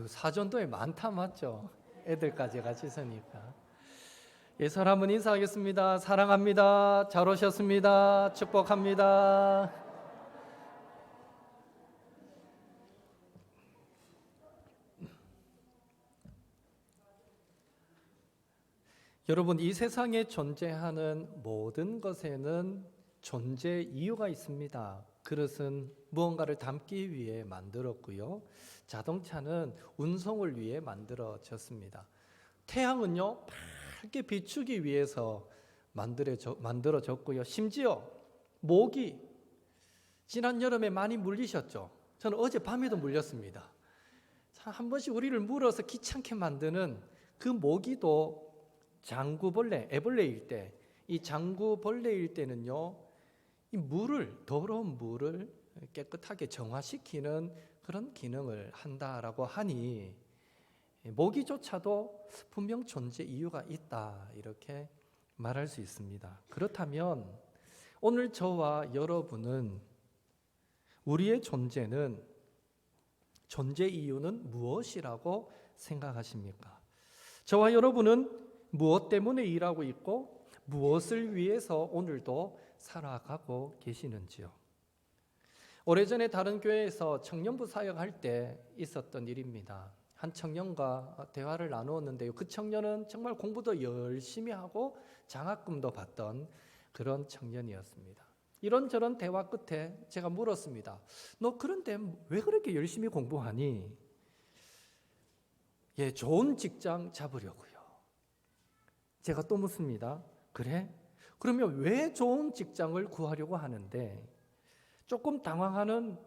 사전도에 많다 맞죠? 애들까지 같이 있으니까. 예설 한번 인사하겠습니다. 사랑합니다. 잘 오셨습니다. 축복합니다. 여러분, 이 세상에 존재하는 모든 것에는 존재 이유가 있습니다. 그릇은 무언가를 담기 위해 만들었고요. 자동차는 운송을 위해 만들어졌습니다. 태양은요, 밝게 비추기 위해서 만들어졌고요. 심지어 모기, 지난 여름에 많이 물리셨죠? 저는 어제 밤에도 물렸습니다. 한 번씩 우리를 물어서 귀찮게 만드는 그 모기도 장구벌레, 애벌레일 때, 이 장구벌레일 때는요, 이 더러운 물을 깨끗하게 정화시키는 그런 기능을 한다라고 하니 모기조차도 분명 존재 이유가 있다, 이렇게 말할 수 있습니다. 그렇다면 오늘 저와 여러분은 우리의 존재 이유는 무엇이라고 생각하십니까? 저와 여러분은 무엇 때문에 일하고 있고 무엇을 위해서 오늘도 살아가고 계시는지요? 오래전에 다른 교회에서 청년부 사역할 때 있었던 일입니다. 한 청년과 대화를 나누었는데요. 그 청년은 정말 공부도 열심히 하고 장학금도 받던 그런 청년이었습니다. 이런저런 대화 끝에 제가 물었습니다. 너 그런데 왜 그렇게 열심히 공부하니? 좋은 직장 잡으려고요. 제가 또 묻습니다. 그래? 그러면 왜 좋은 직장을 구하려고 하는데? 조금 당황하는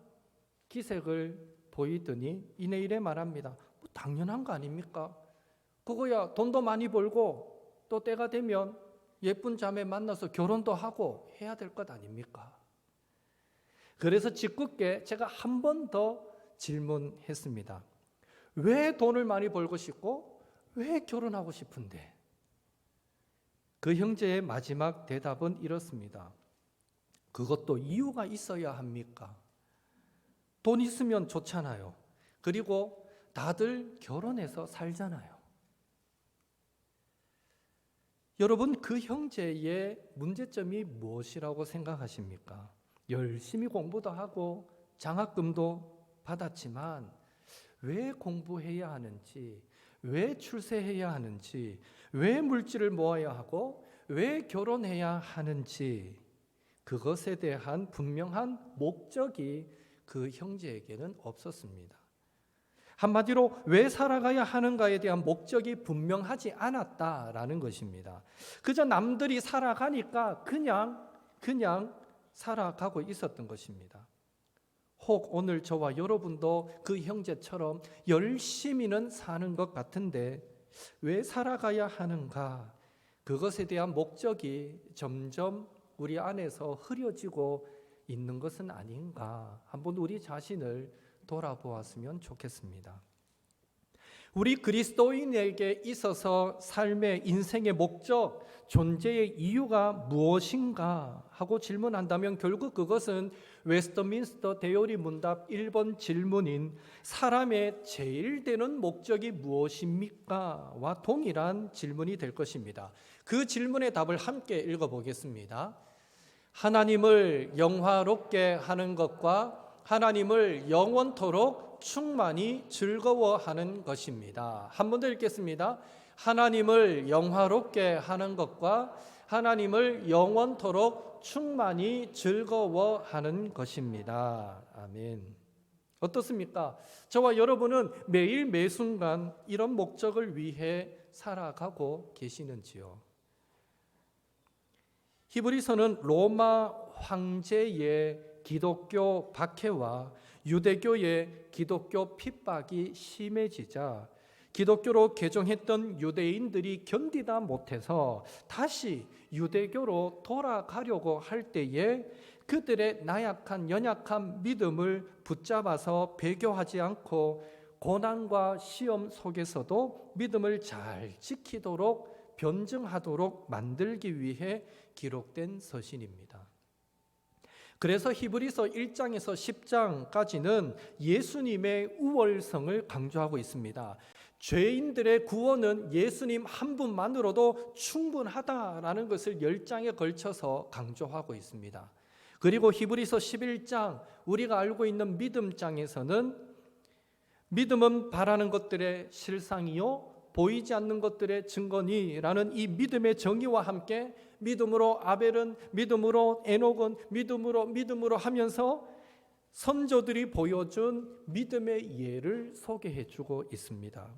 기색을 보이더니 이내 이래 말합니다. 당연한 거 아닙니까? 그거야 돈도 많이 벌고 또 때가 되면 예쁜 자매 만나서 결혼도 하고 해야 될 것 아닙니까? 그래서 짓궂게 제가 한 번 더 질문했습니다. 왜 돈을 많이 벌고 싶고 왜 결혼하고 싶은데? 그 형제의 마지막 대답은 이렇습니다. 그것도 이유가 있어야 합니까? 돈 있으면 좋잖아요. 그리고 다들 결혼해서 살잖아요. 여러분, 그 형제의 문제점이 무엇이라고 생각하십니까? 열심히 공부도 하고 장학금도 받았지만 왜 공부해야 하는지, 왜 출세해야 하는지, 왜 물질을 모아야 하고 왜 결혼해야 하는지, 그것에 대한 분명한 목적이 그 형제에게는 없었습니다. 한마디로 왜 살아가야 하는가에 대한 목적이 분명하지 않았다라는 것입니다. 그저 남들이 살아가니까 그냥 살아가고 있었던 것입니다. 혹 오늘 저와 여러분도 그 형제처럼 열심히는 사는 것 같은데 왜 살아가야 하는가? 그것에 대한 목적이 점점 우리 안에서 흐려지고 있는 것은 아닌가? 한번 우리 자신을 돌아보았으면 좋겠습니다. 우리 그리스도인에게 있어서 삶의 인생의 목적, 존재의 이유가 무엇인가 하고 질문한다면 결국 그것은 웨스트민스터 대요리 문답 1번 질문인 사람의 제일 되는 목적이 무엇입니까? 와 동일한 질문이 될 것입니다. 그 질문의 답을 함께 읽어보겠습니다. 하나님을 영화롭게 하는 것과 하나님을 영원토록 충만히 즐거워하는 것입니다. 한 번 더 읽겠습니다. 하나님을 영화롭게 하는 것과 하나님을 영원토록 충만히 즐거워하는 것입니다. 아멘. 어떻습니까? 저와 여러분은 매일 매순간 이런 목적을 위해 살아가고 계시는지요? 히브리서는 로마 황제의 기독교 박해와 유대교의 기독교 핍박이 심해지자 기독교로 개종했던 유대인들이 견디다 못해서 다시 유대교로 돌아가려고 할 때에 그들의 나약한 연약한 믿음을 붙잡아서 배교하지 않고 고난과 시험 속에서도 믿음을 잘 지키도록 변증하도록 만들기 위해 기록된 서신입니다. 그래서 히브리서 1장에서 10장까지는 예수님의 우월성을 강조하고 있습니다. 죄인들의 구원은 예수님 한 분만으로도 충분하다라는 것을 10장에 걸쳐서 강조하고 있습니다. 그리고 히브리서 11장, 우리가 알고 있는 믿음장에서는 믿음은 바라는 것들의 실상이요 보이지 않는 것들의 증거니라는 이 믿음의 정의와 함께 믿음으로 아벨은, 믿음으로 에녹은, 믿음으로 하면서 선조들이 보여준 믿음의 예를 소개해 주고 있습니다.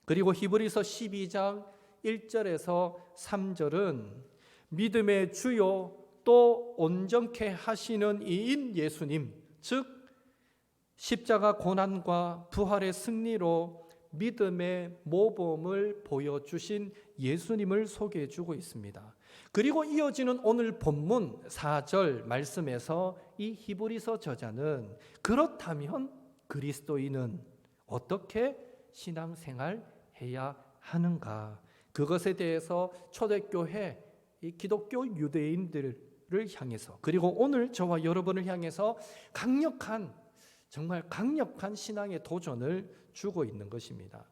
그리고 히브리서 12장 1절에서 3절은 믿음의 주요 또 온전케 하시는 이인 예수님, 즉 십자가 고난과 부활의 승리로 믿음의 모범을 보여주신 예수님을 소개해 주고 있습니다. 그리고 이어지는 오늘 본문 4절 말씀에서 이 히브리서 저자는 그렇다면 그리스도인은 어떻게 신앙생활 해야 하는가, 그것에 대해서 초대교회 이 기독교 유대인들을 향해서, 그리고 오늘 저와 여러분을 향해서 정말 강력한 신앙의 도전을 주고 있는 것입니다.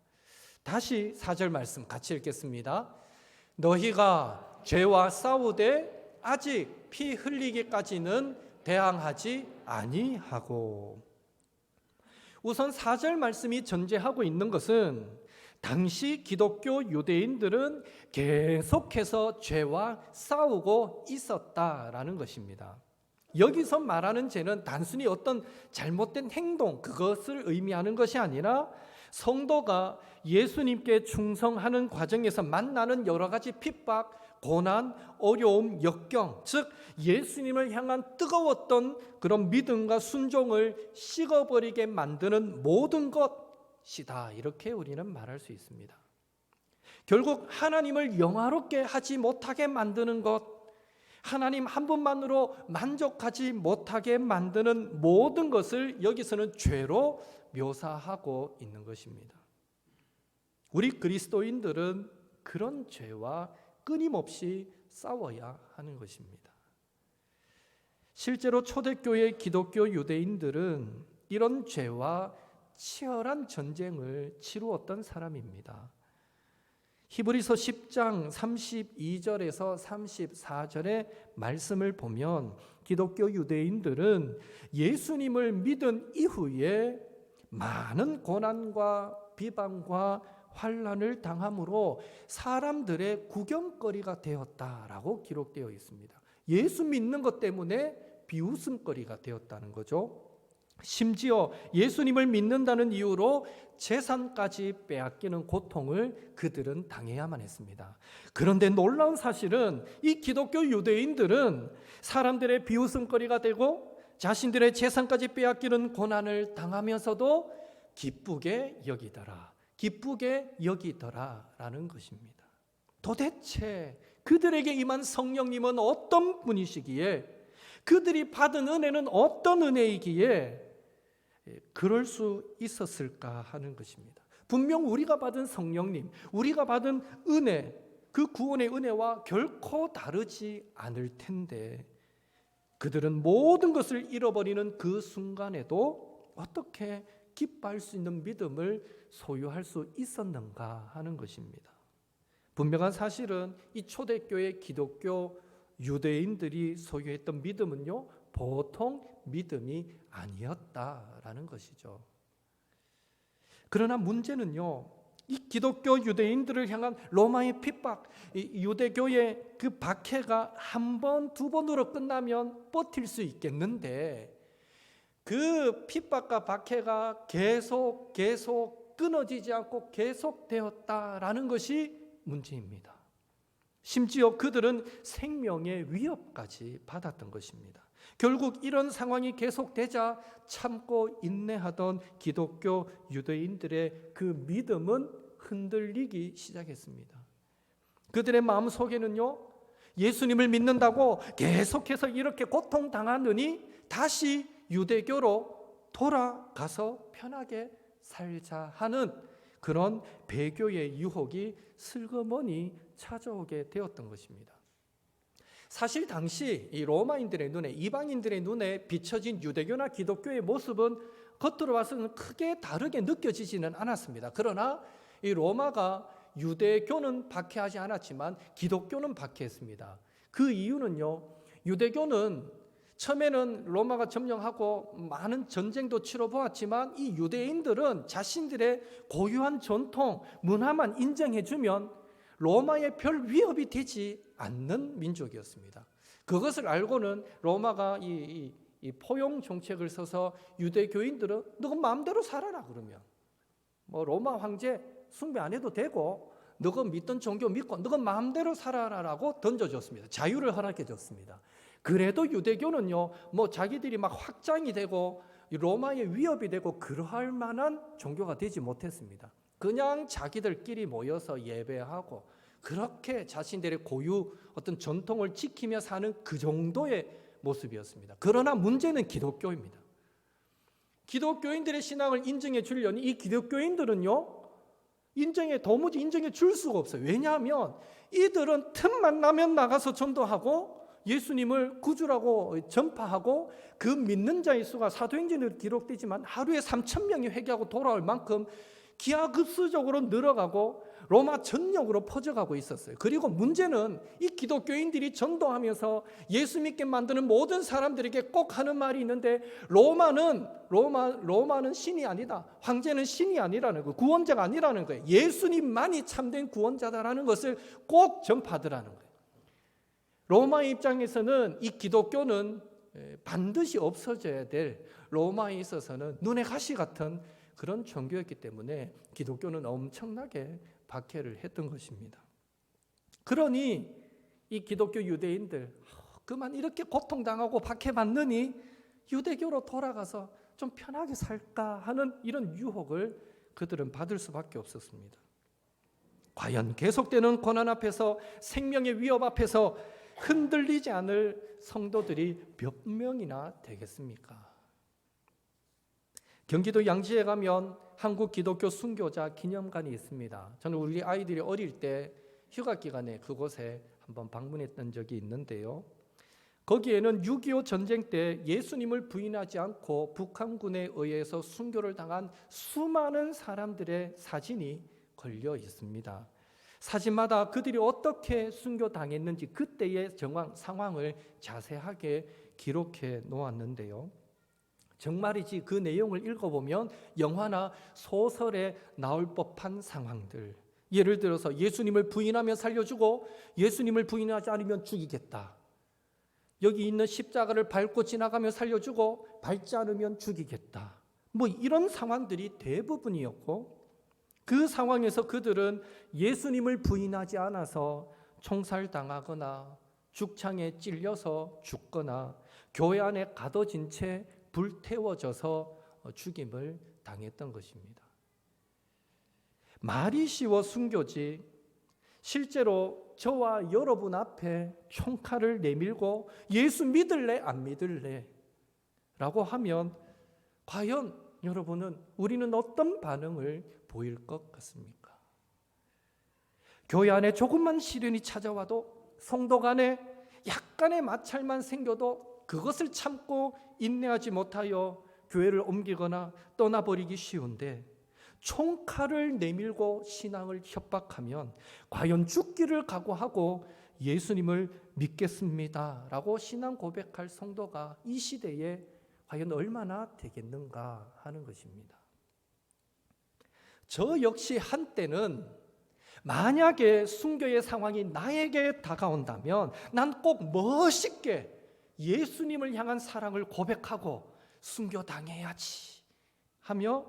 다시 4절 말씀 같이 읽겠습니다. 너희가 죄와 싸우되 아직 피 흘리기까지는 대항하지 아니하고. 우선 4절 말씀이 전제하고 있는 것은 당시 기독교 유대인들은 계속해서 죄와 싸우고 있었다라는 것입니다. 여기서 말하는 죄는 단순히 어떤 잘못된 행동, 그것을 의미하는 것이 아니라 성도가 예수님께 충성하는 과정에서 만나는 여러 가지 핍박, 고난, 어려움, 역경, 즉 예수님을 향한 뜨거웠던 그런 믿음과 순종을 식어버리게 만드는 모든 것이다, 이렇게 우리는 말할 수 있습니다. 결국 하나님을 영화롭게 하지 못하게 만드는 것, 하나님 한 분만으로 만족하지 못하게 만드는 모든 것을 여기서는 죄로 묘사하고 있는 것입니다. 우리 그리스도인들은 그런 죄와 끊임없이 싸워야 하는 것입니다. 실제로 초대교회 기독교 유대인들은 이런 죄와 치열한 전쟁을 치루었던 사람입니다. 히브리서 10장 32절에서 34절의 말씀을 보면 기독교 유대인들은 예수님을 믿은 이후에 많은 고난과 비방과 환난을 당함으로 사람들의 구경거리가 되었다라고 기록되어 있습니다. 예수 믿는 것 때문에 비웃음거리가 되었다는 거죠. 심지어 예수님을 믿는다는 이유로 재산까지 빼앗기는 고통을 그들은 당해야만 했습니다. 그런데 놀라운 사실은 이 기독교 유대인들은 사람들의 비웃음거리가 되고 자신들의 재산까지 빼앗기는 고난을 당하면서도 기쁘게 여기더라라는 것입니다. 도대체 그들에게 임한 성령님은 어떤 분이시기에, 그들이 받은 은혜는 어떤 은혜이기에 그럴 수 있었을까 하는 것입니다. 분명 우리가 받은 성령님, 우리가 받은 은혜, 그 구원의 은혜와 결코 다르지 않을 텐데 그들은 모든 것을 잃어버리는 그 순간에도 어떻게 기뻐할 수 있는 믿음을 소유할 수 있었는가 하는 것입니다. 분명한 사실은 이 초대교회 기독교 유대인들이 소유했던 믿음은요, 보통 믿음이 아니었다라는 것이죠. 그러나 문제는요, 이 기독교 유대인들을 향한 로마의 핍박, 이 유대교의 그 박해가 한 번, 두 번으로 끝나면 버틸 수 있겠는데 그 핍박과 박해가 계속 끊어지지 않고 계속되었다라는 것이 문제입니다. 심지어 그들은 생명의 위협까지 받았던 것입니다. 결국 이런 상황이 계속되자 참고 인내하던 기독교 유대인들의 그 믿음은 흔들리기 시작했습니다. 그들의 마음속에는요, 예수님을 믿는다고 계속해서 이렇게 고통당하느니 다시 유대교로 돌아가서 편하게 살자 하는 그런 배교의 유혹이 슬그머니 찾아오게 되었던 것입니다. 사실 당시 이 로마인들의 눈에, 이방인들의 눈에 비춰진 유대교나 기독교의 모습은 겉으로 봐서는 크게 다르게 느껴지지는 않았습니다. 그러나 이 로마가 유대교는 박해하지 않았지만 기독교는 박해했습니다. 그 이유는요, 유대교는 처음에는 로마가 점령하고 많은 전쟁도 치러보았지만 이 유대인들은 자신들의 고유한 전통, 문화만 인정해주면 로마의 별 위협이 되지 않는 민족이었습니다. 그것을 알고는 로마가 이 포용 정책을 써서 유대교인들은 너가 마음대로 살아라 그러면 뭐 로마 황제 숭배 안 해도 되고 너가 믿던 종교 믿고 너가 마음대로 살아라라고 던져줬습니다. 자유를 허락해 줬습니다. 그래도 유대교는요, 뭐 자기들이 막 확장이 되고 로마의 위협이 되고 그러할 만한 종교가 되지 못했습니다. 그냥 자기들끼리 모여서 예배하고 그렇게 자신들의 고유 어떤 전통을 지키며 사는 그 정도의 모습이었습니다. 그러나 문제는 기독교입니다. 기독교인들의 신앙을 인정해 주려니 이 기독교인들은요, 도무지 인정해 줄 수가 없어요. 왜냐하면 이들은 틈만 나면 나가서 전도하고 예수님을 구주라고 전파하고 그 믿는 자의 수가 사도행전으로 기록되지만 하루에 3,000명이 회개하고 돌아올 만큼 기하급수적으로 늘어가고 로마 전역으로 퍼져가고 있었어요. 그리고 문제는 이 기독교인들이 전도하면서 예수 믿게 만드는 모든 사람들에게 꼭 하는 말이 있는데 로마는 신이 아니다. 황제는 신이 아니라는 거예요. 구원자가 아니라는 거예요. 예수님만이 참된 구원자다라는 것을 꼭 전파하더라는 거예요. 로마의 입장에서는 이 기독교는 반드시 없어져야 될, 로마에 있어서는 눈에 가시 같은 그런 종교였기 때문에 기독교는 엄청나게 박해를 했던 것입니다. 그러니 이 기독교 유대인들 그만 이렇게 고통당하고 박해받느니 유대교로 돌아가서 좀 편하게 살까 하는 이런 유혹을 그들은 받을 수밖에 없었습니다. 과연 계속되는 고난 앞에서, 생명의 위협 앞에서 흔들리지 않을 성도들이 몇 명이나 되겠습니까? 경기도 양지에 가면 한국 기독교 순교자 기념관이 있습니다. 저는 우리 아이들이 어릴 때 휴가 기간에 그곳에 한번 방문했던 적이 있는데요. 거기에는 6.25 전쟁 때 예수님을 부인하지 않고 북한군에 의해서 순교를 당한 수많은 사람들의 사진이 걸려 있습니다. 사진마다 그들이 어떻게 순교당했는지 그때의 상황을 자세하게 기록해 놓았는데요. 정말이지 그 내용을 읽어보면 영화나 소설에 나올 법한 상황들, 예를 들어서 예수님을 부인하면 살려주고 예수님을 부인하지 않으면 죽이겠다, 여기 있는 십자가를 밟고 지나가며 살려주고 밟지 않으면 죽이겠다, 뭐 이런 상황들이 대부분이었고, 그 상황에서 그들은 예수님을 부인하지 않아서 총살당하거나 죽창에 찔려서 죽거나 교회 안에 가둬진 채 불태워져서 죽임을 당했던 것입니다. 말이 쉬워 순교지 실제로 저와 여러분 앞에 총칼을 내밀고 예수 믿을래 안 믿을래 라고 하면 과연 여러분은, 우리는 어떤 반응을 보일 것 같습니까? 교회 안에 조금만 시련이 찾아와도, 성도 간에 약간의 마찰만 생겨도 그것을 참고 인내하지 못하여 교회를 옮기거나 떠나버리기 쉬운데, 총칼을 내밀고 신앙을 협박하면 과연 죽기를 각오하고 예수님을 믿겠습니다 라고 신앙 고백할 성도가 이 시대에 과연 얼마나 되겠는가 하는 것입니다. 저 역시 한때는 만약에 순교의 상황이 나에게 다가온다면 난 꼭 멋있게 예수님을 향한 사랑을 고백하고 순교당해야지 하며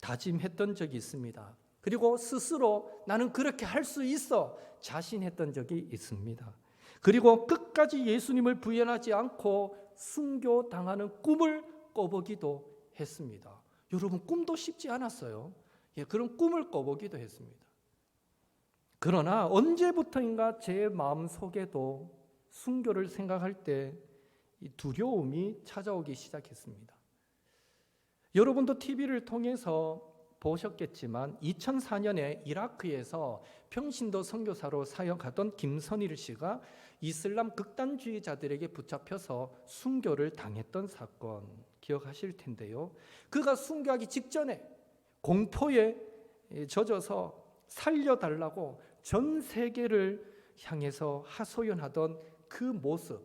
다짐했던 적이 있습니다. 그리고 스스로 나는 그렇게 할 수 있어 자신했던 적이 있습니다. 그리고 끝까지 예수님을 부인하지 않고 순교당하는 꿈을 꿔보기도 했습니다. 여러분, 꿈도 쉽지 않았어요. 그런 꿈을 꿔보기도 했습니다. 그러나 언제부터인가 제 마음속에도 순교를 생각할 때 이 두려움이 찾아오기 시작했습니다. 여러분도 TV를 통해서 보셨겠지만 2004년에 이라크에서 평신도 선교사로 사역하던 김선일 씨가 이슬람 극단주의자들에게 붙잡혀서 순교를 당했던 사건 기억하실 텐데요. 그가 순교하기 직전에 공포에 젖어서 살려달라고 전 세계를 향해서 하소연하던 그 모습,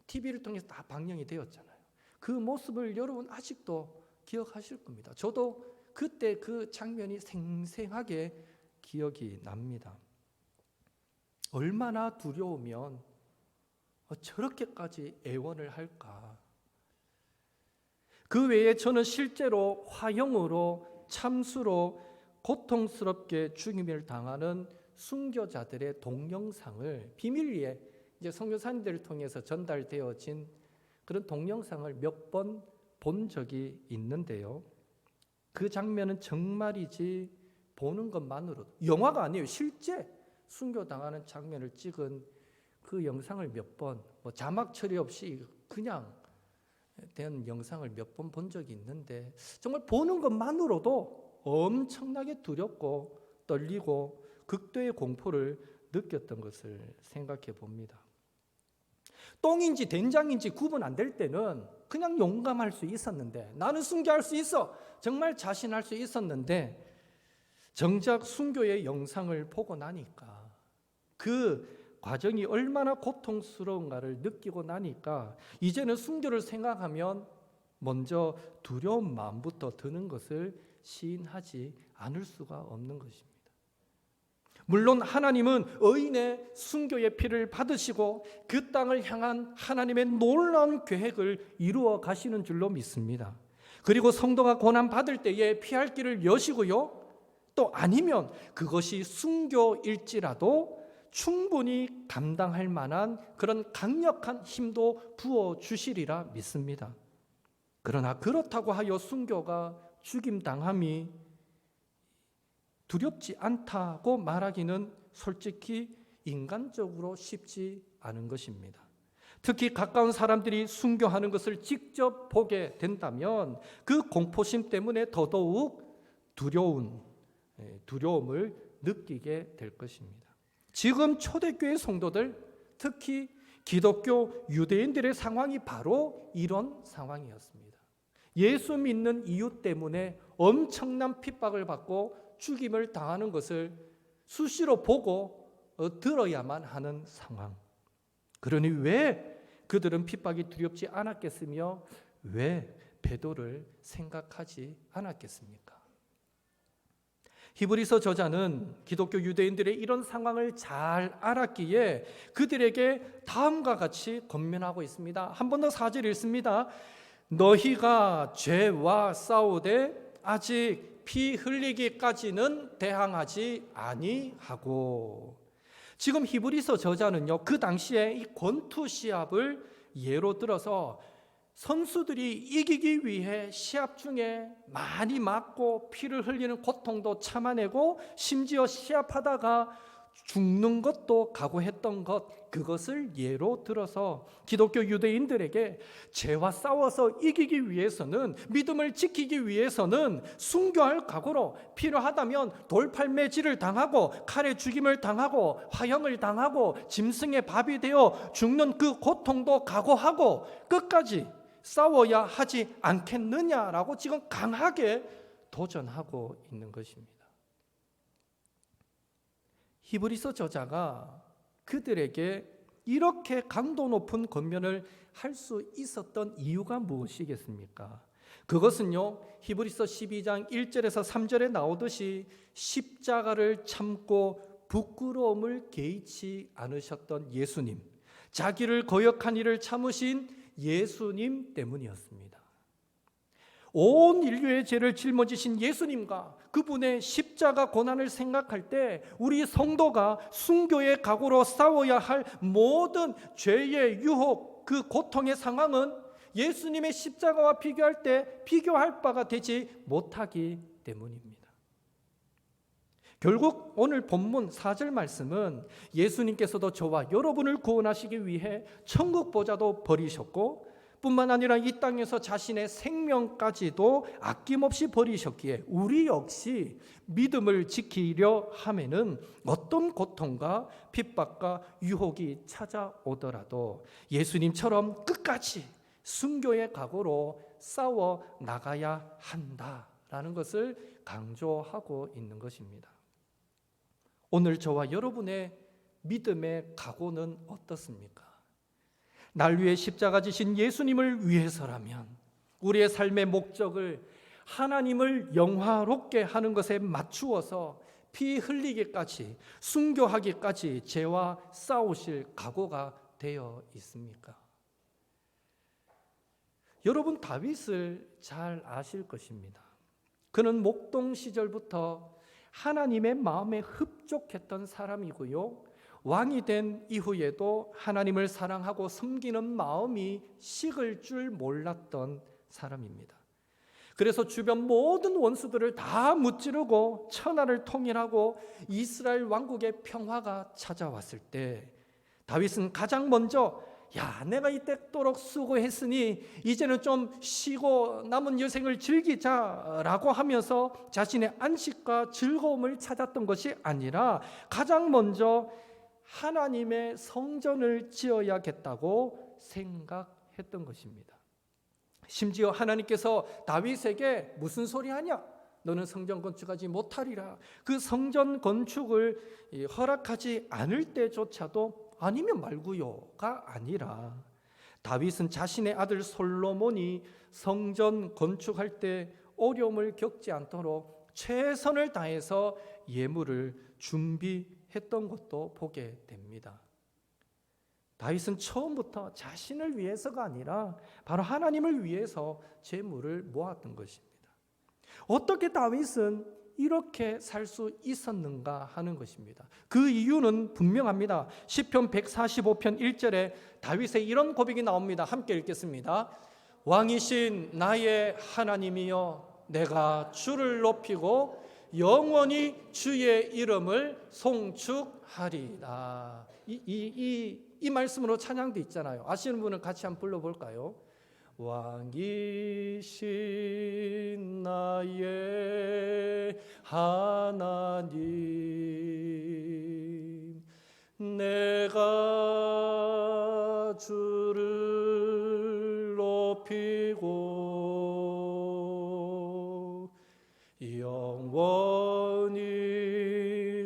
TV를 통해서 다 방영이 되었잖아요. 그 모습을 여러분 아직도 기억하실 겁니다. 저도 그때 그 장면이 생생하게 기억이 납니다. 얼마나 두려우면 저렇게까지 애원을 할까. 그 외에 저는 실제로 화형으로 참수로 고통스럽게 죽임을 당하는 순교자들의 동영상을 비밀리에 이제 선교사님들을 통해서 전달되어진 그런 동영상을 몇 번 본 적이 있는데요. 그 장면은 정말이지 보는 것만으로도, 영화가 아니에요. 실제 순교당하는 장면을 찍은 그 영상을 몇 번, 자막 처리 없이 그냥 된 영상을 몇 번 본 적이 있는데 정말 보는 것만으로도 엄청나게 두렵고 떨리고 극도의 공포를 느꼈던 것을 생각해 봅니다. 똥인지 된장인지 구분 안 될 때는 그냥 용감할 수 있었는데, 나는 순교할 수 있어, 정말 자신할 수 있었는데, 정작 순교의 영상을 보고 나니까 그 과정이 얼마나 고통스러운가를 느끼고 나니까 이제는 순교를 생각하면 먼저 두려운 마음부터 드는 것을 시인하지 않을 수가 없는 것입니다. 물론 하나님은 의인의 순교의 피를 받으시고 그 땅을 향한 하나님의 놀라운 계획을 이루어 가시는 줄로 믿습니다. 그리고 성도가 고난받을 때에 피할 길을 여시고요, 또 아니면 그것이 순교일지라도 충분히 감당할 만한 그런 강력한 힘도 부어주시리라 믿습니다. 그러나 그렇다고 하여 순교가 죽임당함이 두렵지 않다고 말하기는 솔직히 인간적으로 쉽지 않은 것입니다. 특히 가까운 사람들이 순교하는 것을 직접 보게 된다면 그 공포심 때문에 더더욱 두려움을 느끼게 될 것입니다. 지금 초대교회 성도들, 특히 기독교 유대인들의 상황이 바로 이런 상황이었습니다. 예수 믿는 이유 때문에 엄청난 핍박을 받고 죽임을 당하는 것을 수시로 보고 들어야만 하는 상황. 그러니 왜 그들은 핍박이 두렵지 않았겠으며 왜 베드로를 생각하지 않았겠습니까? 히브리서 저자는 기독교 유대인들의 이런 상황을 잘 알았기에 그들에게 다음과 같이 권면하고 있습니다. 한 번 더 4절 읽습니다. 너희가 죄와 싸우되 아직 피 흘리기까지는 대항하지 아니하고. 지금 히브리서 저자는요, 그 당시에 이 권투 시합을 예로 들어서 선수들이 이기기 위해 시합 중에 많이 맞고 피를 흘리는 고통도 참아내고 심지어 시합하다가 죽는 것도 각오했던 것, 그것을 예로 들어서 기독교 유대인들에게 죄와 싸워서 이기기 위해서는, 믿음을 지키기 위해서는 순교할 각오로 필요하다면 돌팔매질을 당하고 칼에 죽임을 당하고 화형을 당하고 짐승의 밥이 되어 죽는 그 고통도 각오하고 끝까지 싸워야 하지 않겠느냐라고 지금 강하게 도전하고 있는 것입니다. 히브리서 저자가 그들에게 이렇게 강도 높은 권면을 할 수 있었던 이유가 무엇이겠습니까? 그것은요, 히브리서 12장 1절에서 3절에 나오듯이 십자가를 참고 부끄러움을 개의치 않으셨던 예수님, 자기를 거역한 일을 참으신 예수님 때문이었습니다. 온 인류의 죄를 짊어지신 예수님과 그분의 십자가 고난을 생각할 때 우리 성도가 순교의 각오로 싸워야 할 모든 죄의 유혹, 그 고통의 상황은 예수님의 십자가와 비교할 때 비교할 바가 되지 못하기 때문입니다. 결국 오늘 본문 4절 말씀은 예수님께서도 저와 여러분을 구원하시기 위해 천국 보좌도 버리셨고 뿐만 아니라 이 땅에서 자신의 생명까지도 아낌없이 버리셨기에 우리 역시 믿음을 지키려 하면은 어떤 고통과 핍박과 유혹이 찾아오더라도 예수님처럼 끝까지 순교의 각오로 싸워 나가야 한다라는 것을 강조하고 있는 것입니다. 오늘 저와 여러분의 믿음의 각오는 어떻습니까? 날 위해 십자가 지신 예수님을 위해서라면 우리의 삶의 목적을 하나님을 영화롭게 하는 것에 맞추어서 피 흘리기까지 순교하기까지 죄와 싸우실 각오가 되어 있습니까? 여러분 다윗을 잘 아실 것입니다. 그는 목동 시절부터 하나님의 마음에 흡족했던 사람이고요, 왕이 된 이후에도 하나님을 사랑하고 섬기는 마음이 식을 줄 몰랐던 사람입니다. 그래서 주변 모든 원수들을 다 무찌르고 천하를 통일하고 이스라엘 왕국의 평화가 찾아왔을 때 다윗은 가장 먼저 내가 이때도록 수고했으니 이제는 좀 쉬고 남은 여생을 즐기자라고 하면서 자신의 안식과 즐거움을 찾았던 것이 아니라 가장 먼저 하나님의 성전을 지어야겠다고 생각했던 것입니다. 심지어 하나님께서 다윗에게 무슨 소리 하냐? 너는 성전 건축하지 못하리라. 그 성전 건축을 허락하지 않을 때조차도 아니면 말고요가 아니라 다윗은 자신의 아들 솔로몬이 성전 건축할 때 어려움을 겪지 않도록 최선을 다해서 예물을 준비했던 것도 보게 됩니다. 다윗은 처음부터 자신을 위해서가 아니라 바로 하나님을 위해서 재물을 모았던 것입니다. 어떻게 다윗은 이렇게 살 수 있었는가 하는 것입니다. 그 이유는 분명합니다. 시편 145편 1절에 다윗의 이런 고백이 나옵니다. 함께 읽겠습니다. 왕이신 나의 하나님이여, 내가 주를 높이고 영원히 주의 이름을 송축하리라. 이 말씀으로 찬양도 있잖아요. 아시는 분은 같이 한번 불러볼까요? 왕이신 나의 하나님, 내가 주를 높이고 영원히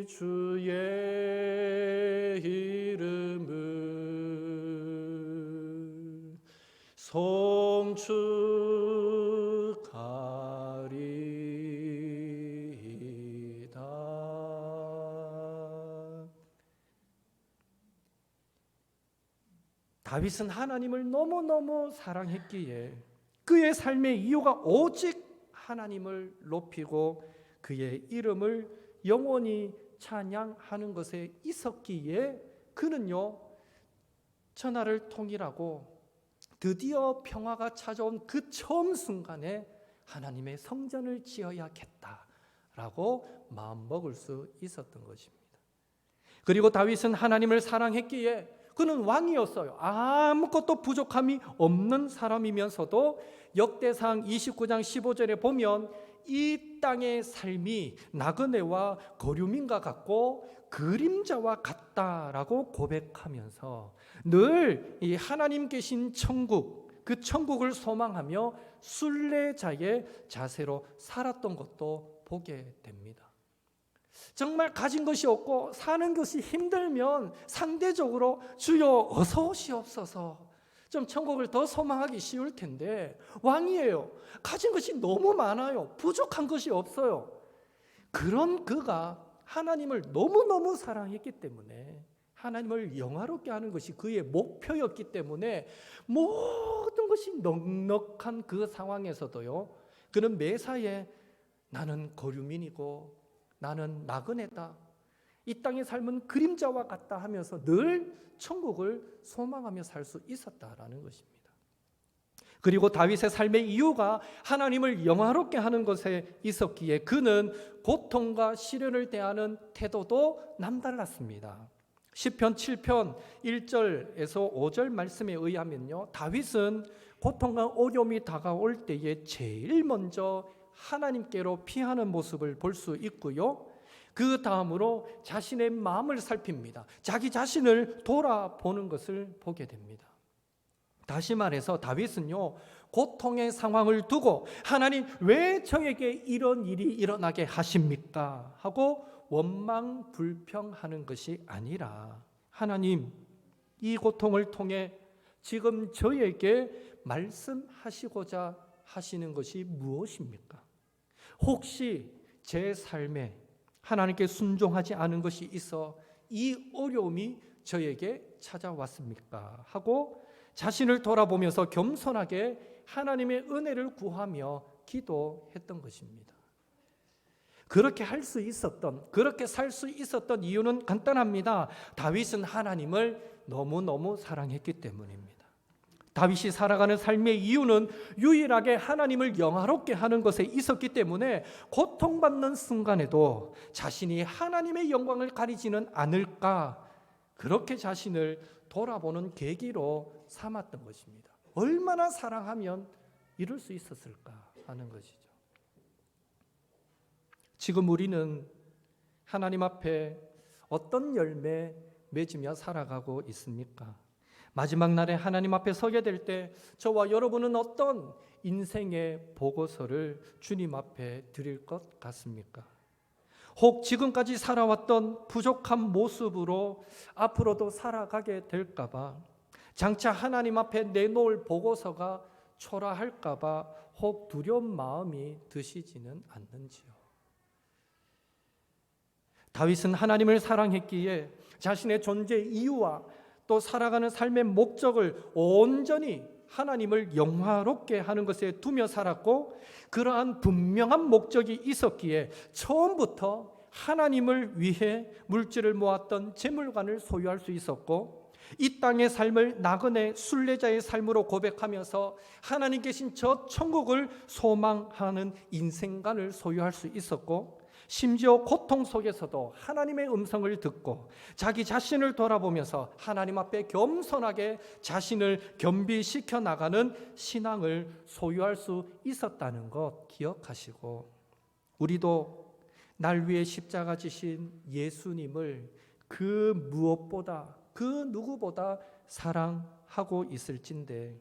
주의 이름을 송축하리이다. 다윗은 하나님을 너무너무 사랑했기에 그의 삶의 이유가 오직 하나님을 높이고 그의 이름을 영원히 찬양하는 것에 있었기에 그는요, 천하를 통일하고 드디어 평화가 찾아온 그 처음 순간에 하나님의 성전을 지어야겠다라고 마음먹을 수 있었던 것입니다. 그리고 다윗은 하나님을 사랑했기에 그는 왕이었어요. 아무것도 부족함이 없는 사람이면서도 역대상 29장 15절에 보면 이 땅의 삶이 나그네와 거류민과 같고 그림자와 같다라고 고백하면서 늘 이 하나님 계신 천국, 그 천국을 소망하며 순례자의 자세로 살았던 것도 보게 됩니다. 정말 가진 것이 없고 사는 것이 힘들면 상대적으로 주여 어서 오시옵소서, 좀 천국을 더 소망하기 쉬울 텐데 왕이에요. 가진 것이 너무 많아요. 부족한 것이 없어요. 그런 그가 하나님을 너무너무 사랑했기 때문에 하나님을 영화롭게 하는 것이 그의 목표였기 때문에 모든 것이 넉넉한 그 상황에서도요, 그는 매사에 나는 거류민이고 나는 나그네다, 이 땅의 삶은 그림자와 같다 하면서 늘 천국을 소망하며 살 수 있었다라는 것입니다. 그리고 다윗의 삶의 이유가 하나님을 영화롭게 하는 것에 있었기에 그는 고통과 시련을 대하는 태도도 남달랐습니다. 시편 7편 1절에서 5절 말씀에 의하면요, 다윗은 고통과 어려움이 다가올 때에 제일 먼저 하나님께로 피하는 모습을 볼 수 있고요. 그 다음으로 자신의 마음을 살핍니다. 자기 자신을 돌아보는 것을 보게 됩니다. 다시 말해서 다윗은요, 고통의 상황을 두고 하나님 왜 저에게 이런 일이 일어나게 하십니까? 하고 원망 불평하는 것이 아니라 하나님, 이 고통을 통해 지금 저에게 말씀하시고자 하시는 것이 무엇입니까? 혹시 제 삶에 하나님께 순종하지 않은 것이 있어 이 어려움이 저에게 찾아왔습니까? 하고 자신을 돌아보면서 겸손하게 하나님의 은혜를 구하며 기도했던 것입니다. 그렇게 할 수 있었던, 그렇게 살 수 있었던 이유는 간단합니다. 다윗은 하나님을 너무너무 사랑했기 때문입니다. 다윗이 살아가는 삶의 이유는 유일하게 하나님을 영화롭게 하는 것에 있었기 때문에 고통받는 순간에도 자신이 하나님의 영광을 가리지는 않을까, 그렇게 자신을 돌아보는 계기로 삼았던 것입니다. 얼마나 사랑하면 이룰 수 있었을까 하는 것이죠. 지금 우리는 하나님 앞에 어떤 열매 맺으며 살아가고 있습니까? 마지막 날에 하나님 앞에 서게 될 때 저와 여러분은 어떤 인생의 보고서를 주님 앞에 드릴 것 같습니까? 혹 지금까지 살아왔던 부족한 모습으로 앞으로도 살아가게 될까 봐, 장차 하나님 앞에 내놓을 보고서가 초라할까 봐 혹 두려운 마음이 드시지는 않는지요? 다윗은 하나님을 사랑했기에 자신의 존재 이유와 또 살아가는 삶의 목적을 온전히 하나님을 영화롭게 하는 것에 두며 살았고, 그러한 분명한 목적이 있었기에 처음부터 하나님을 위해 물질을 모았던 재물관을 소유할 수 있었고, 이 땅의 삶을 나그네 순례자의 삶으로 고백하면서 하나님 계신 저 천국을 소망하는 인생관을 소유할 수 있었고, 심지어 고통 속에서도 하나님의 음성을 듣고 자기 자신을 돌아보면서 하나님 앞에 겸손하게 자신을 겸비시켜 나가는 신앙을 소유할 수 있었다는 것 기억하시고, 우리도 날 위해 십자가 지신 예수님을 그 무엇보다, 그 누구보다 사랑하고 있을진데,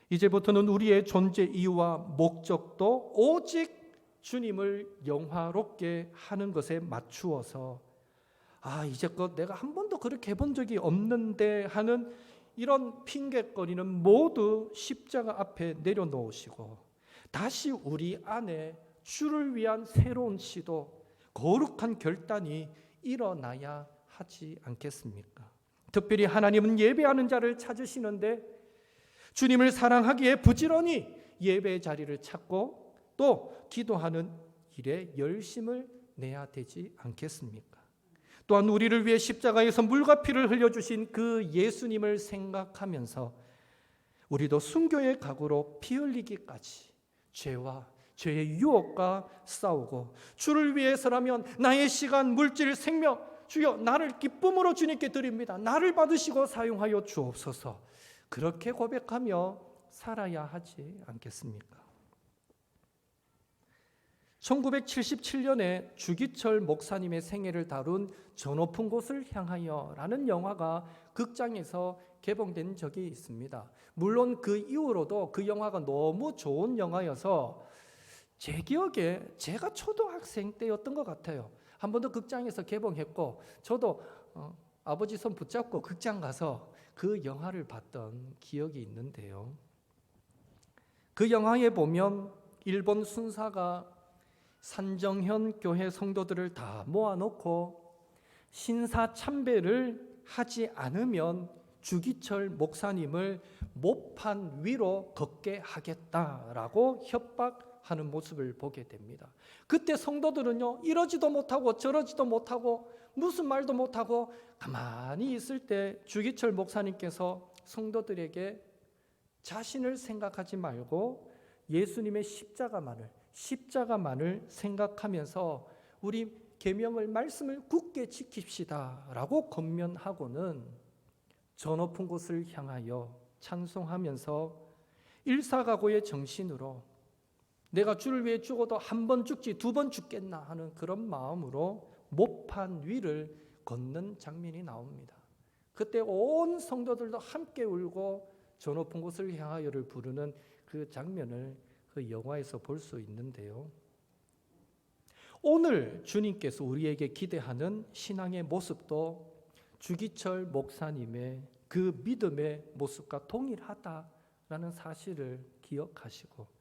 이제부터는 우리의 존재 이유와 목적도 오직 주님을 영화롭게 하는 것에 맞추어서, 이제껏 내가 한 번도 그렇게 해본 적이 없는데 하는 이런 핑계거리는 모두 십자가 앞에 내려놓으시고 다시 우리 안에 주를 위한 새로운 시도, 거룩한 결단이 일어나야 하지 않겠습니까? 특별히 하나님은 예배하는 자를 찾으시는데 주님을 사랑하기에 부지런히 예배의 자리를 찾고 또 기도하는 일에 열심을 내야 되지 않겠습니까? 또한 우리를 위해 십자가에서 물과 피를 흘려주신 그 예수님을 생각하면서 우리도 순교의 각오로 피 흘리기까지 죄와 죄의 유혹과 싸우고, 주를 위해서라면 나의 시간, 물질, 생명, 주여 나를 기쁨으로 주님께 드립니다, 나를 받으시고 사용하여 주옵소서, 그렇게 고백하며 살아야 하지 않겠습니까? 1977년에 주기철 목사님의 생애를 다룬 저 높은 곳을 향하여 라는 영화가 극장에서 개봉된 적이 있습니다. 물론 그 이후로도 그 영화가 너무 좋은 영화여서 제 기억에 제가 초등학생 때였던 것 같아요. 한 번 더 극장에서 개봉했고 저도 아버지 손 붙잡고 극장 가서 그 영화를 봤던 기억이 있는데요. 그 영화에 보면 일본 순사가 산정현 교회 성도들을 다 모아놓고 신사 참배를 하지 않으면 주기철 목사님을 모판 위로 걷게 하겠다라고 협박하는 모습을 보게 됩니다. 그때 성도들은요, 이러지도 못하고 저러지도 못하고 무슨 말도 못하고 가만히 있을 때 주기철 목사님께서 성도들에게 자신을 생각하지 말고 예수님의 십자가만을 생각하면서 우리 계명을, 말씀을 굳게 지킵시다 라고 권면하고는 저 높은 곳을 향하여 찬송하면서 일사각오의 정신으로 내가 주를 위해 죽어도 한 번 죽지 두 번 죽겠나 하는 그런 마음으로 모판 위를 걷는 장면이 나옵니다. 그때 온 성도들도 함께 울고 저 높은 곳을 향하여를 부르는 그 장면을 그 영화에서 볼 수 있는데요. 오늘 주님께서 우리에게 기대하는 신앙의 모습도 주기철 목사님의 그 믿음의 모습과 동일하다라는 사실을 기억하시고,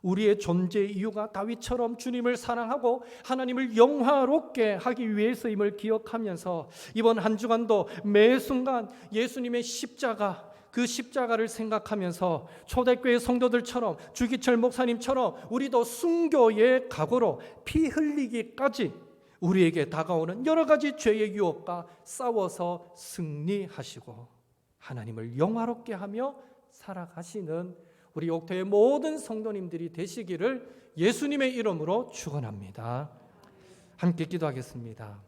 우리의 존재 이유가 다윗처럼 주님을 사랑하고 하나님을 영화롭게 하기 위해서임을 기억하면서 이번 한 주간도 매 순간 예수님의 십자가, 그 십자가를 생각하면서 초대교회 성도들처럼 주기철 목사님처럼 우리도 순교의 각오로 피 흘리기까지 우리에게 다가오는 여러 가지 죄의 유혹과 싸워서 승리하시고 하나님을 영화롭게 하며 살아가시는 우리 옥토의 모든 성도님들이 되시기를 예수님의 이름으로 축원합니다. 함께 기도하겠습니다.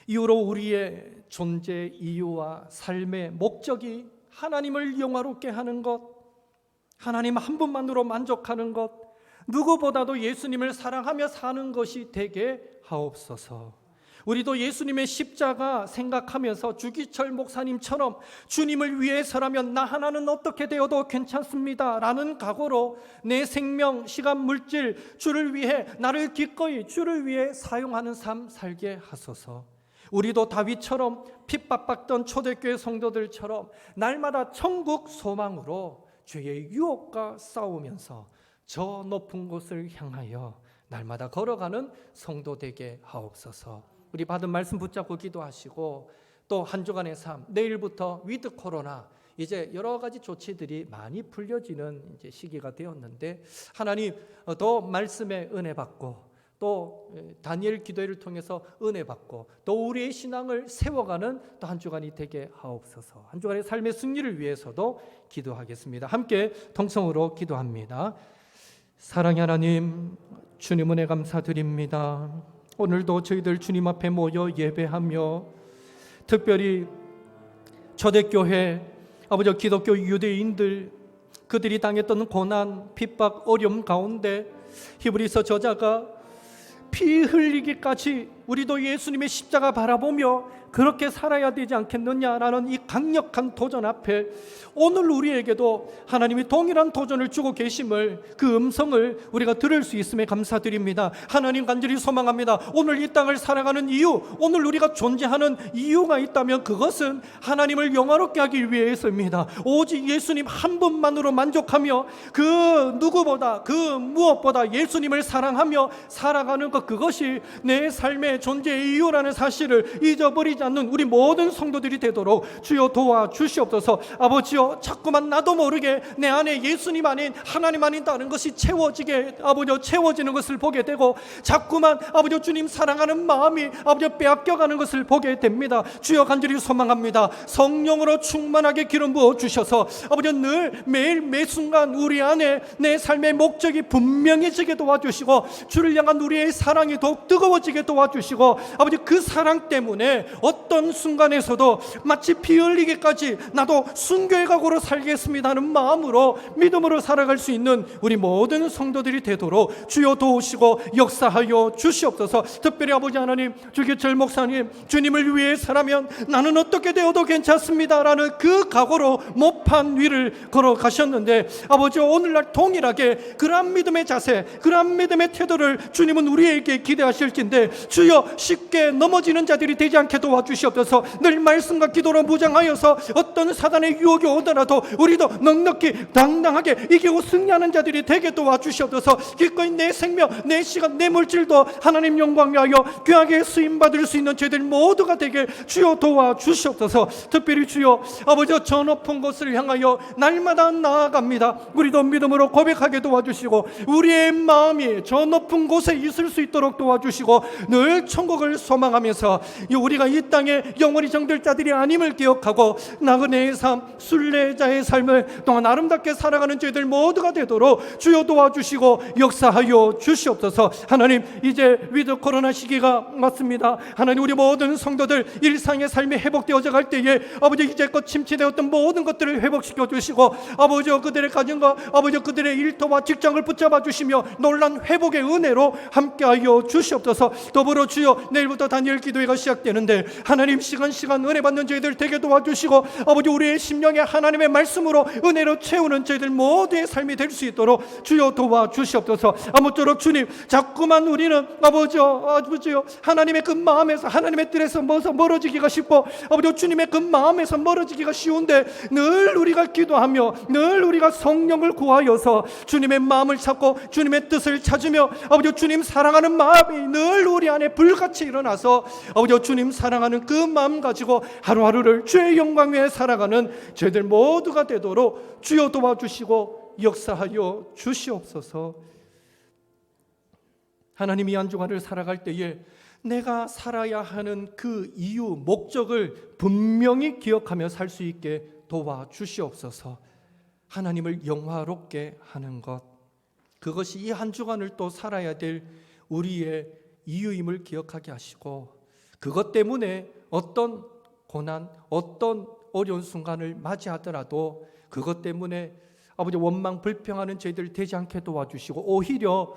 이후로 우리의 존재 이유와 삶의 목적이 하나님을 영화롭게 하는 것, 하나님 한 분만으로 만족하는 것, 누구보다도 예수님을 사랑하며 사는 것이 되게 하옵소서. 우리도 예수님의 십자가 생각하면서 주기철 목사님처럼 주님을 위해서라면 나 하나는 어떻게 되어도 괜찮습니다 라는 각오로 내 생명, 시간, 물질 주를 위해, 나를 기꺼이 주를 위해 사용하는 삶 살게 하소서. 우리도 다윗처럼 핍박받던 초대교회 성도들처럼 날마다 천국 소망으로 죄의 유혹과 싸우면서 저 높은 곳을 향하여 날마다 걸어가는 성도 되게 하옵소서. 우리 받은 말씀 붙잡고 기도하시고, 또 한 주간의 삶, 내일부터 위드 코로나, 이제 여러 가지 조치들이 많이 풀려지는 이제 시기가 되었는데 하나님 더 말씀의 은혜 받고, 또 다니엘 기도회를 통해서 은혜 받고, 또 우리의 신앙을 세워가는 또 한 주간이 되게 하옵소서. 한 주간의 삶의 승리를 위해서도 기도하겠습니다. 함께 통성으로 기도합니다. 사랑의 하나님, 주님 은혜 감사드립니다. 오늘도 저희들 주님 앞에 모여 예배하며, 특별히 초대교회 아버지 기독교 유대인들, 그들이 당했던 고난, 핍박, 어려움 가운데 히브리서 저자가 피 흘리기까지 우리도 예수님의 십자가 바라보며 그렇게 살아야 되지 않겠느냐라는 이 강력한 도전 앞에 오늘 우리에게도 하나님이 동일한 도전을 주고 계심을, 그 음성을 우리가 들을 수 있음에 감사드립니다. 하나님 간절히 소망합니다. 오늘 이 땅을 살아가는 이유, 오늘 우리가 존재하는 이유가 있다면 그것은 하나님을 영화롭게 하기 위해서입니다. 오직 예수님 한 분만으로 만족하며 그 누구보다, 그 무엇보다 예수님을 사랑하며 살아가는 것, 그것이 내 삶의 존재의 이유라는 사실을 잊어버리지 않는 우리 모든 성도들이 되도록 주여 도와주시옵소서. 아버지여, 자꾸만 나도 모르게 내 안에 예수님 아닌, 하나님 아닌 다른 것이 채워지게, 아버지여, 채워지는 것을 보게 되고, 자꾸만 아버지여 주님 사랑하는 마음이 아버지여 빼앗겨가는 것을 보게 됩니다. 주여 간절히 소망합니다. 성령으로 충만하게 기름 부어 주셔서 아버지여 늘 매일 매 순간 우리 안에 내 삶의 목적이 분명해지게 도와주시고, 주를 향한 우리의 사랑이 더욱 뜨거워지게 도와주시고, 아버지 그 사랑 때문에 어떤 순간에서도 마치 피 흘리기까지 나도 순교의 각오로 살겠습니다 하는 마음으로 믿음으로 살아갈 수 있는 우리 모든 성도들이 되도록 주여 도우시고 역사하여 주시옵소서. 특별히 아버지 하나님, 주기철 목사님, 주님을 위해서라면 나는 어떻게 되어도 괜찮습니다 라는 그 각오로 모판 위를 걸어가셨는데, 아버지 오늘날 동일하게 그러한 믿음의 자세, 그러한 믿음의 태도를 주님은 우리에게 기대하실진데, 주여 쉽게 넘어지는 자들이 되지 않게 도와주시옵소서. 늘 말씀과 기도로 무장하여서 어떤 사단의 유혹이 오더라도 우리도 넉넉히 당당하게 이기고 승리하는 자들이 되게 도와주시옵소서. 기꺼이 내 생명, 내 시간, 내 물질도 하나님 영광 위하여 귀하게 쓰임받을 수 있는 저희들 모두가 되게 주여 도와주시옵소서. 특별히 주여 아버지 저 높은 곳을 향하여 날마다 나아갑니다. 우리도 믿음으로 고백하게 도와주시고, 우리의 마음이 저 높은 곳에 있을 수 있도록 도와주시고, 늘 천국을 소망하면서 우리가 이 이 땅에 영원히 정될 자들이 아님을 기억하고 나그네의 삶, 순례자의 삶을 또한 아름답게 살아가는 저희들 모두가 되도록 주여 도와주시고 역사하여 주시옵소서. 하나님, 이제 위드 코로나 시기가 왔습니다. 하나님, 우리 모든 성도들 일상의 삶이 회복되어져 갈 때에 아버지 이제껏 침체되었던 모든 것들을 회복시켜 주시고 아버지 그들의 가정과 아버지 그들의 일터와 직장을 붙잡아 주시며 놀란 회복의 은혜로 함께하여 주시옵소서. 더불어 주여 내일부터 다니엘 기도회가 시작되는데 하나님 시간 은혜 받는 저희들 되게 도와주시고 아버지 우리의 심령에 하나님의 말씀으로 은혜로 채우는 저희들 모두의 삶이 될 수 있도록 주여 도와주시옵소서. 아무쪼록 주님 자꾸만 우리는 아버지요 하나님의 그 마음에서 하나님의 뜻에서 멀어지기가 쉽고 아버지 주님의 그 마음에서 멀어지기가 쉬운데 늘 우리가 기도하며 늘 우리가 성령을 구하여서 주님의 마음을 찾고 주님의 뜻을 찾으며 아버지 주님 사랑하는 마음이 늘 우리 안에 불같이 일어나서 아버지 주님 사랑하는 그 마음 가지고 하루하루를 주의 영광 위에 살아가는 저희들 모두가 되도록 주여 도와주시고 역사하여 주시옵소서. 하나님, 이 한 주간을 살아갈 때에 내가 살아야 하는 그 이유, 목적을 분명히 기억하며 살 수 있게 도와주시옵소서. 하나님을 영화롭게 하는 것, 그것이 이 한 주간을 또 살아야 될 우리의 이유임을 기억하게 하시고 그것 때문에 어떤 고난, 어떤 어려운 순간을 맞이하더라도 그것 때문에 아버지 원망 불평하는 저희들 되지 않게 도와주시고 오히려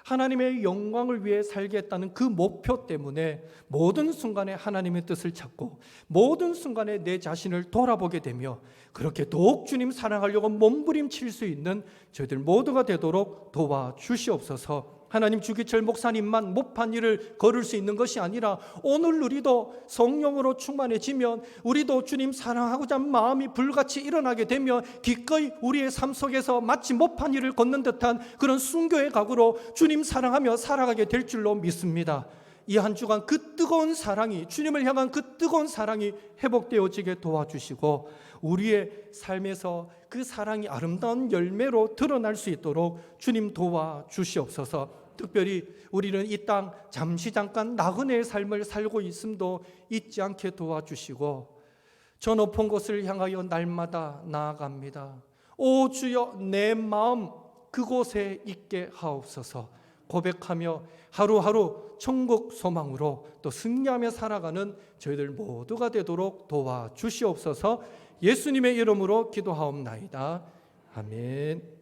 하나님의 영광을 위해 살겠다는 그 목표 때문에 모든 순간에 하나님의 뜻을 찾고 모든 순간에 내 자신을 돌아보게 되며 그렇게 더욱 주님 사랑하려고 몸부림칠 수 있는 저희들 모두가 되도록 도와주시옵소서. 하나님, 주기철 목사님만 못한 일을 걸을 수 있는 것이 아니라 오늘 우리도 성령으로 충만해지면 우리도 주님 사랑하고자 하는 마음이 불같이 일어나게 되면 기꺼이 우리의 삶 속에서 마치 못한 일을 걷는 듯한 그런 순교의 각오로 주님 사랑하며 살아가게 될 줄로 믿습니다. 이 한 주간 그 뜨거운 사랑이, 주님을 향한 그 뜨거운 사랑이 회복되어지게 도와주시고 우리의 삶에서 그 사랑이 아름다운 열매로 드러날 수 있도록 주님 도와주시옵소서. 특별히 우리는 이 땅 잠깐 나그네의 삶을 살고 있음도 잊지 않게 도와주시고 저 높은 곳을 향하여 날마다 나아갑니다. 오 주여, 내 마음 그곳에 있게 하옵소서. 고백하며 하루하루 천국 소망으로 또 승리하며 살아가는 저희들 모두가 되도록 도와주시옵소서. 예수님의 이름으로 기도하옵나이다. 아멘.